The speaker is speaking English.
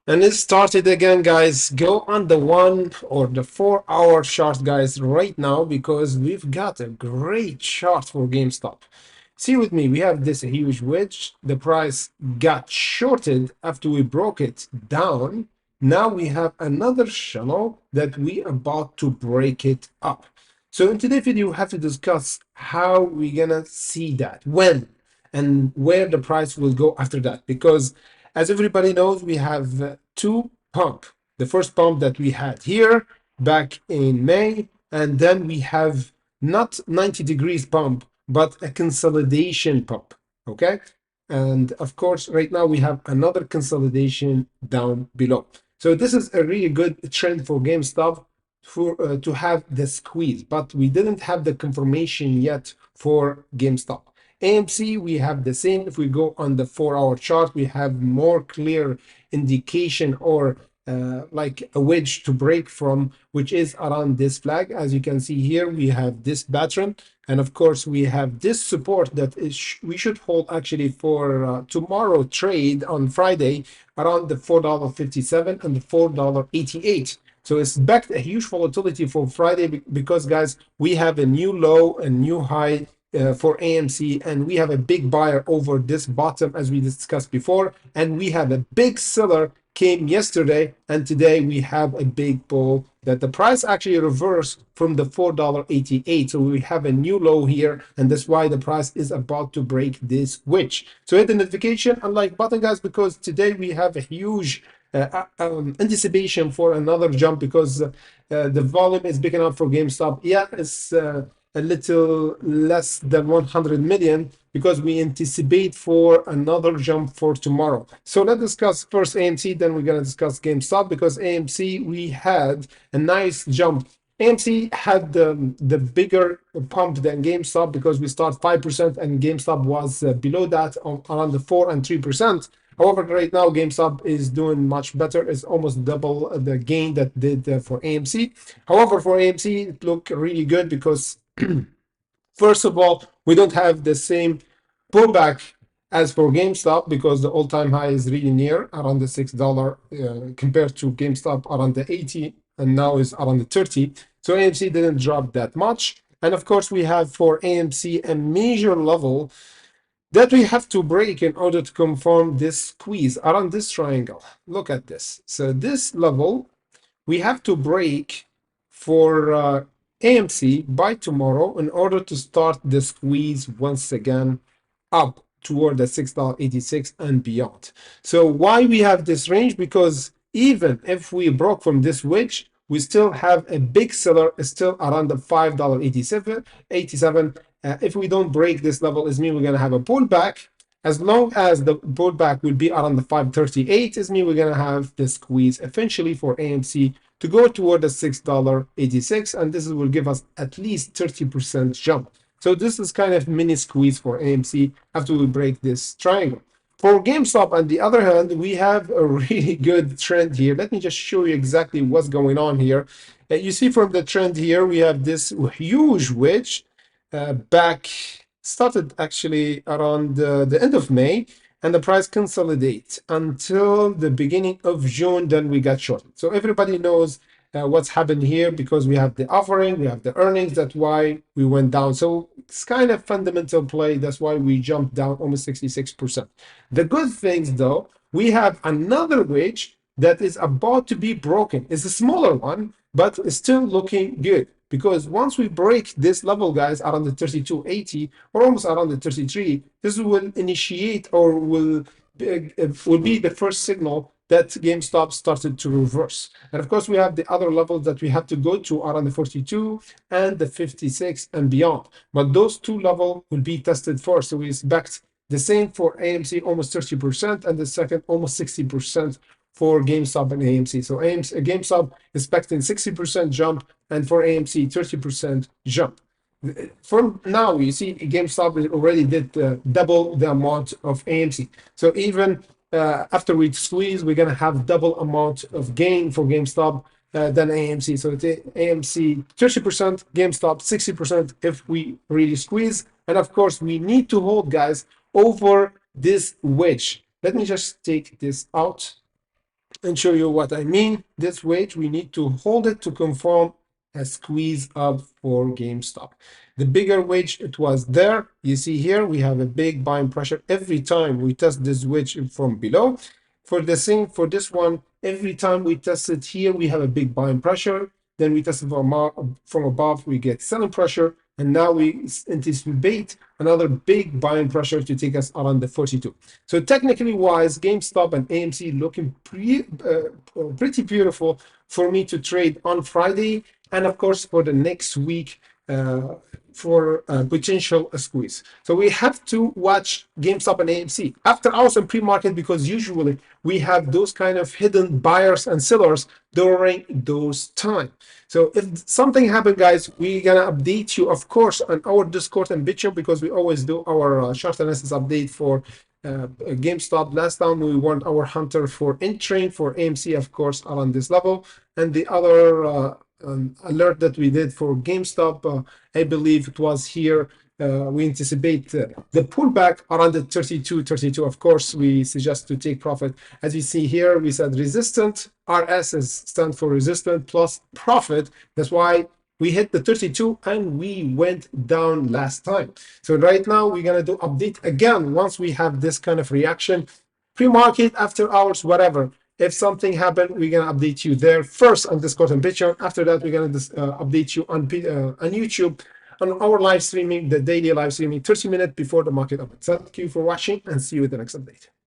And it started again, guys. Go on the 1 or the 4 hour chart, guys, right now, because we've got a great chart for GameStop. See with me, we have this huge wedge. The price got shorted after we broke it down. Now we have another channel that we about to break it up. So in today's video, we have to discuss how we're gonna see that, when, and where the price will go after that. Because as everybody knows, we have two pump. The first pump that we had here back in May, and then we have not 90 degrees pump, but a consolidation pump. Okay. And of course, right now we have another consolidation down below. So this is a really good trend for GameStop for to have the squeeze, but we didn't have the confirmation yet for GameStop. AMC, we have the same. If we go on the 4 hour chart, we have more clear indication or like a wedge to break from, which is around this flag. As you can see here, we have this pattern. And of course, we have this support that is we should hold actually for tomorrow trade on Friday around the $4.57 and the $4.88. So expect a huge volatility for Friday because, guys, we have a new low, a new high for AMC, and we have a big buyer over this bottom as we discussed before, and we have a big seller came yesterday, and today we have a big bull that the price actually reversed from the $4.88. So we have a new low here, and that's why the price is about to break this wedge. So hit the notification and like button, guys, because today we have a huge anticipation for another jump because the volume is big enough for GameStop. Yeah, it's a little less than 100 million because we anticipate for another jump for tomorrow. So let's discuss first AMC, then we're going to discuss GameStop because AMC, we had a nice jump. AMC had the bigger pump than GameStop because we start 5% and GameStop was below that around the 4 and 3%. However, right now GameStop is doing much better. It's almost double the gain that did for AMC. However, for AMC, it looked really good because first of all, we don't have the same pullback as for GameStop because the all-time high is really near around the $6 compared to GameStop around the 80 and now is around the 30. So AMC didn't drop that much. And of course, we have for AMC a major level that we have to break in order to confirm this squeeze around this triangle. Look at this. So this level we have to break for AMC by tomorrow in order to start the squeeze once again up toward the $6.86 and beyond. So why we have this range? Because even if we broke from this wedge, we still have a big seller still around the $5.87. If we don't break this level, it means we're going to have a pullback. As long as the pullback will be around the 538, it means we're going to have the squeeze eventually for AMC to go toward the $6.86, and this will give us at least 30% jump. So this is kind of mini squeeze for AMC after we break this triangle. For GameStop, on the other hand, we have a really good trend here. Let me just show you exactly what's going on here. You see from the trend here, we have this huge wedge back, started actually around the end of May, and the price consolidates until the beginning of June, then we got shorted. So everybody knows what's happened here because we have the offering, we have the earnings, that's why we went down. So it's kind of fundamental play, that's why we jumped down almost 66%. The good things though, we have another wedge that is about to be broken. It's a smaller one, but it's still looking good because once we break this level, guys, around the 32.80 or almost around the 33, this will initiate or will be the first signal that GameStop started to reverse. And of course, we have the other levels that we have to go to around the 42 and the 56 and beyond. But those two levels will be tested first. So we expect the same for AMC, almost 30%, and the second, almost 60% for GameStop and AMC. So GameStop expecting 60% jump, and for AMC, 30% jump. From now, you see GameStop already did double the amount of AMC. So even after we squeeze, we're going to have double amount of gain for GameStop than AMC. So it's AMC 30%, GameStop 60% if we really squeeze. And of course, we need to hold, guys, over this wedge. Let me just take this out. and show you what I mean. This wedge, we need to hold it to confirm a squeeze up for GameStop. The bigger wedge, it was there. You see here, we have a big buying pressure every time we test this wedge from below. For the same, for this one, every time we test it here, we have a big buying pressure. Then we test it from above, we get selling pressure. And now we anticipate another big buying pressure to take us around the 42. So technically wise, GameStop and AMC looking pretty beautiful for me to trade on Friday, and of course for the next week uh, for potential squeeze. So we have to watch GameStop and AMC after hours and pre-market, because usually we have those kind of hidden buyers and sellers during those time. So if something happened, guys, we're gonna update you, of course, on our Discord and BitChute, because we always do our chart analysis update for GameStop. Last time we warned our hunter for entering, for AMC, of course, around this level, and the other alert that we did for GameStop, I believe it was here. We anticipate the pullback around the 32. Of course, we suggest to take profit. As you see here, we said resistant. RS is stand for resistant plus profit. That's why we hit the 32 and we went down last time. So right now we're gonna do update again once we have this kind of reaction, pre-market, after hours, whatever. If something happened, we're gonna update you there first on Discord and Patreon. After that, we're gonna update you on YouTube on our live streaming, the daily live streaming, 30 minutes before the market opens. Thank you for watching and see you with the next update.